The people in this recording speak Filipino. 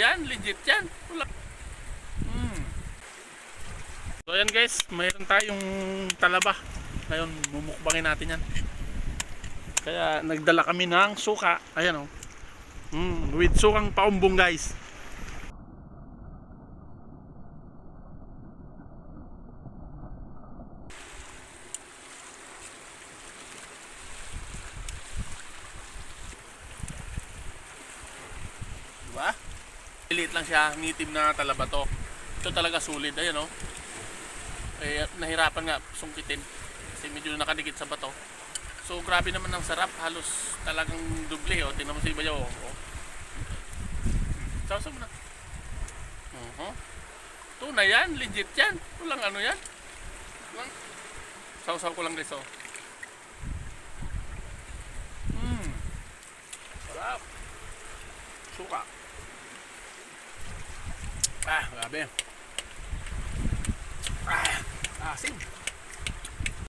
Yan, legit yan. Wala. So ayan guys, mayroon tayong talaba. Ngayon, mumukbangin natin yan. Kaya nagdala kami ng suka. Ayan o. With sukang paumbong guys. Diba? Liit lang siya, ngitim na talaba to. Ito talaga sulit, ayan o. Eh, nahirapan nga sungkitin kasi medyo nakadikit sa bato. So grabe naman ang sarap, halos talagang duble oh. Tingnan mo si Bayaw oh. Sausaw mo na. Ito na yan, legit yan. Walang ano yan. Sausaw ko lang guys oh. Sarap. Suka. Grabe. Asim.